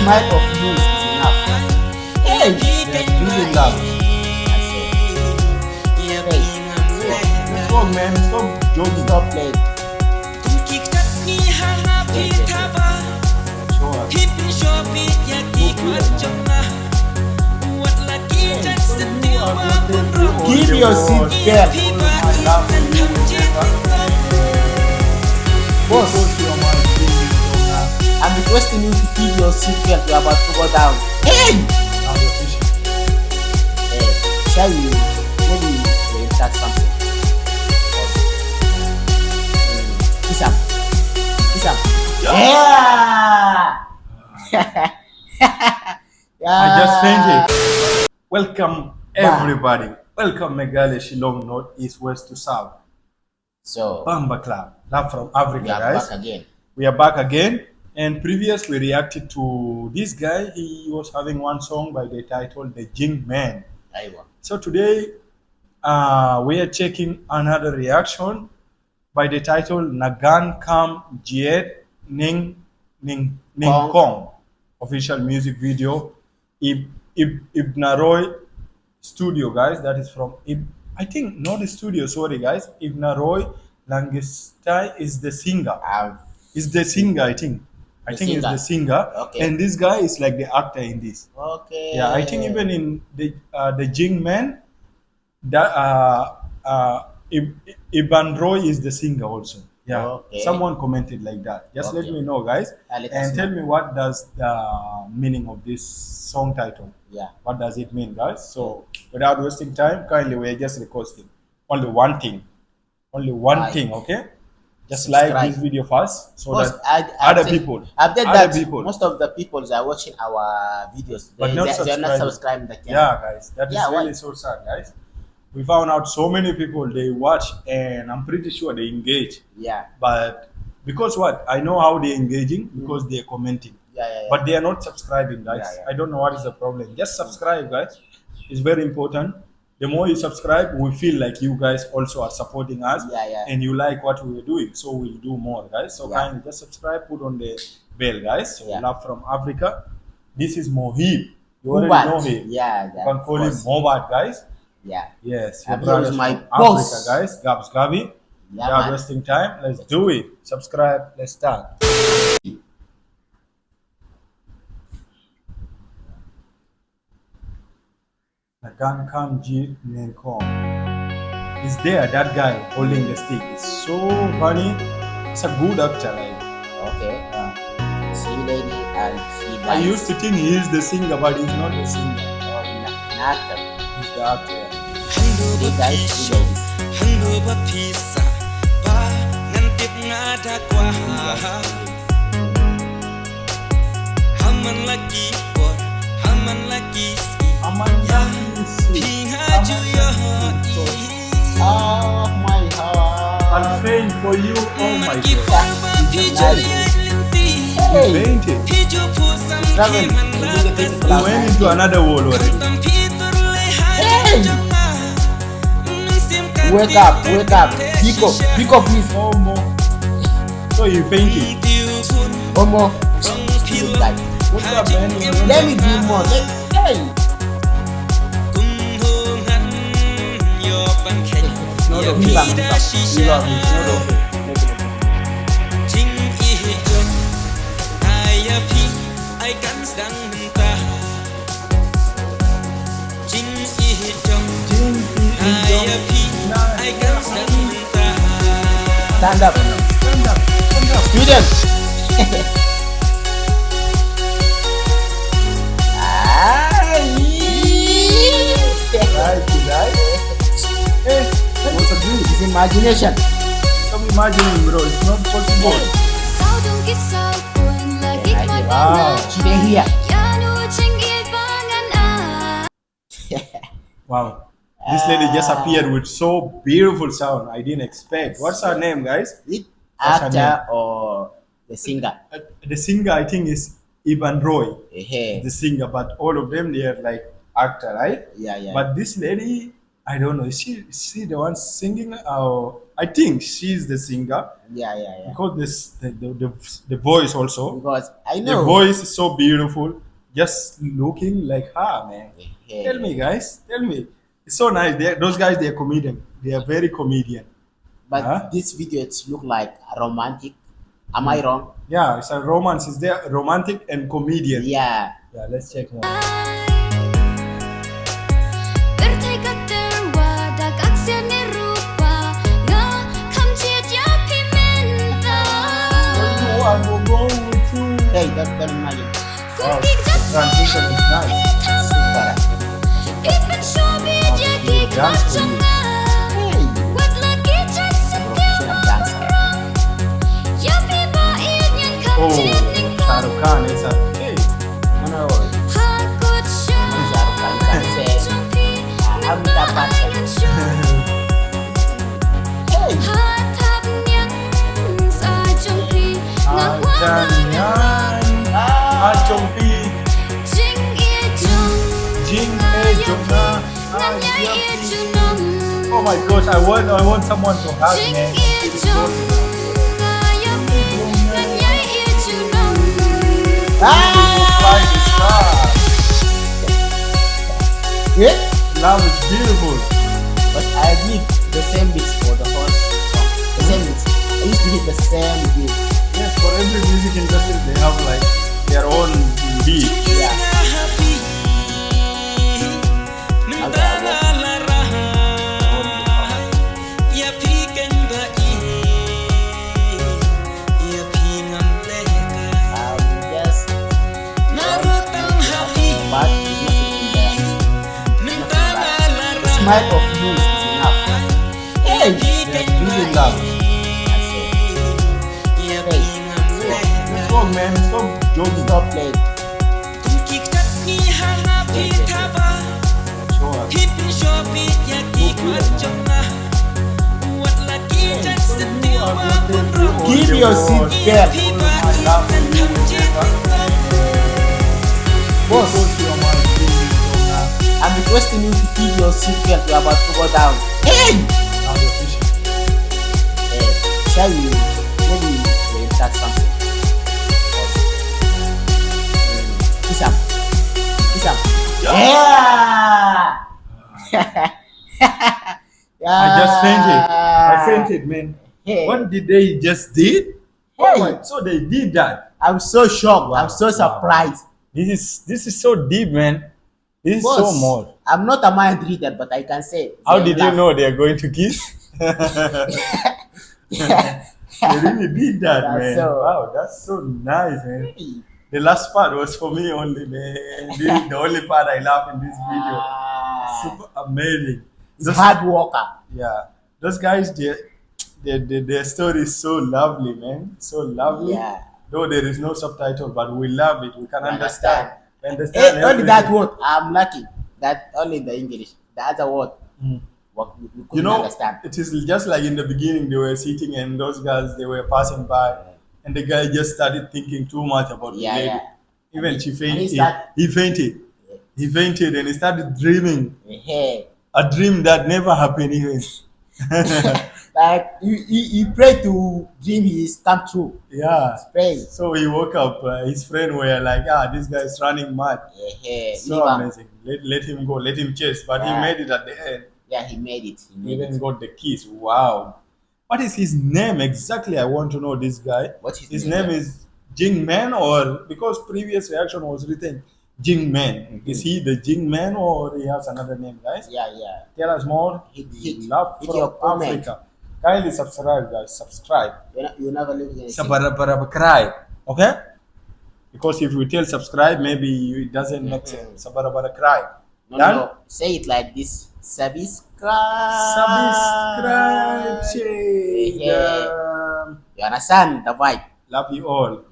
smile of you is enough. Hey, Yeah, really love. hey, Stop, man. Stop joking. stop playing. Sure. Give your seat belt. My love for you Boss, will I'm requesting you to keep your seat belt. You're about to go down. Hey! Hey, shall we maybe we'll start something? Kiss up. Kiss up. Yeah! Yeah! I just fainted. Welcome everybody. Welcome Meghalaya, Shillong, North, East, West to South. So, Bamba Club. Love from Africa, we are guys. back again. We are back again. And previous we reacted to this guy. He was having one song by the title The JINGKMEN. Aywa. So today we are taking another reaction by the title Ngan Kham Jied Nyngkong. Official music video. Eibanroy Studio, guys. That is from I think not the studio. Sorry, guys. Eibanroy Langstieh is the singer. Is the singer, I think. I The think it's singer. the singer. Okay. And this guy is like the actor in this. Okay. Yeah, I think even in the JINGKMEN, that Eibanroy is the singer also. Yeah. Okay. Someone commented like that. Just let Okay. me know, guys, Let us and tell know. me what does the meaning of this song title. Yeah. What does it mean, guys? So without wasting time, kindly we're just requesting only one thing. Only one Like. thing, okay? Just Subscribe. like this video first so Most, that I other think- people, I've done other that. people. Most of the people that are watching our videos, But not they are not subscribing. subscribing the channel. Yeah, guys, that is Yeah, really why? so sad, guys. We found out so many people they watch, and I'm pretty sure they engage. Yeah. But because what I know how they're engaging because they're commenting, Yeah. but they are not subscribing, guys. Yeah. I don't know what is the problem. Just subscribe, guys. It's very important. The more you subscribe, we feel like you guys also are supporting us, Yeah. and you like what we're doing, so we'll do more, guys. So Yeah. kindly just subscribe, put on the bell, guys. So Yeah. love from Africa. This is Mohib. You already Hubat. know him. Yeah. You can call him course. Mohbat, guys. Yeah. Yes, And your here is brothers my from boss. Africa, guys. Gabsgabi. Yeah, Without man. wasting time, let's do it. Subscribe. Let's start. Ngan Kham Jied Nyngkong. Is there that guy holding the stick? It's so funny. It's a good actor. Like, Okay. See lady and see I guys. used to think he is the singer, but he's not the singer. Oh, not them. He's the actor. See guys, see ladies. Hando ba pisa ba ngan tip nga da kwa haman lagi por haman lagi si pi ha ju yo Oh my heart. I'll faint for you. Oh my ki God. pa ba pi ju ya linti He Hey. fainted. pi ju pu sam Travel. ki man la You get He went into another world already. tam pi tur le ha Hey. jama nung sim ka Wake up, wake up. Pick up, please. Oh, more. So he fainted. One more. Guys. What's up, man? Let me do more. Hey. Not okay. Pick up. You love me. It's not okay. Stand up. Stand up. Stand up. Students. Right, right. Hey, what's up, dude? It's imagination. Stop imagining, bro. It's not possible. Sao đừng kiếp sao buồn là kiếp mất Wow. bạn She dey here. Ya nu chinh yết bangan à Wow. This lady just appeared with so beautiful sound. I didn't expect. What's her name, guys? It What's her actor or the singer? The singer, I think, is Eibanroy. Hey. The singer, but all of them, they are like actor, right? Yeah. But this lady, I don't know. Is she the one singing? I think she's the singer Yeah. because the voice also. Because I The know. voice is so beautiful. Just looking like her, man. Yeah. Tell me, guys. Tell me. It's so nice. Those guys, they're comedian. They are very comedian. But Huh? this video it look like romantic. Am I wrong? Yeah, it's a romance. Is there romantic and comedian? Yeah. Yeah, let's check more. Bertekad terwadah aksian rupa Nga Kham Jied minta Oh, I will go with you. Hey, don't imagine. Wow, the transition is nice. Super. Ipan shobit ya gig Dance for you. macanga Hey. Wat lagi cak setiap Professional dancer. Ya Phiba Lyngdoh Kham Oh, Jied Nyngkong Shahrukh Khan is a hey. No. Hakut Shahrukh Khan said, Jompi Amitabh Bachchan. Hey. Hatap nyang sa jompi Ajanyan, Achongpi, Jing ye jong Jing Jongna, Ngan ye Ajanyan. junong Oh my gosh, I want someone to hug Jing me. ye jong Ngayapi Ngan ye junong Fly the star. Yeah. Love is beautiful. But I admit the same beats for the whole song. The same beats. I used to hit the same beat. Yes, for every music industry, they have like their own beat. Yeah. Just but it's nothing in there. The smile of you is enough. Hey. They're really love. That's it. Let's go, man. Stop joking. Stop playing. Sure. Give your seat belt. I love you. Boss, I'm requesting you to keep your seat belt. You're about to go down. Hey! Shall we maybe we'll start something? Kiss up. Kiss up. Yeah! I just fainted. I fainted, man. Hey. What did they just did? Oh Hey. my, so they did that. I'm so shocked. I'm so Wow. surprised. This is so deep, man. This is so Boss, more. I'm not a mind reader, but I can say. How they did you laugh. know they are going to kiss? They really did that, That's man. so- Wow, that's so nice, man. The last part was for me only, man. This is the only part I laughed in this video. Super amazing. He's Those- hard worker. Yeah, those guys, their story is so lovely, man. So lovely. Yeah. Though there is no subtitle, but we love it. We can We understand. We understand Hey, only that everything. word. I'm lucky. That only the English. The other word, Mm. we couldn't You know, understand. it is just like in the beginning, they were sitting and those guys, they were passing by, and the guy just started thinking too much about the Yeah, lady. yeah. Even And she he fainted. start- He fainted. He fainted and he started dreaming Hey. a dream that never happened even. Like you pray to dream his come true. Yeah. Pray. So he woke up. His friend were like, this guy is running mad. Hey. So amazing. Let him go. Let him chase. But he Yeah. made it at the end. Yeah, he made it. He He made even it. got the keys. Wow. What is his name exactly? I want to know this guy. What is His his name name? is JINGKMEN, or because previous reaction was written JINGKMEN. Is he the JINGKMEN or he has another name, guys? Yeah. Tell us more. Hit Love hit from your comment. Africa. Kindly subscribe, guys. Subscribe. You never live in a city. Subscribe. Okay? Because if we tell subscribe, maybe it doesn't make sense. Subscribe. No, Done? no. Say it like this. Subscribe. Subscribe. Yeah. You understand the vibe? Love you all.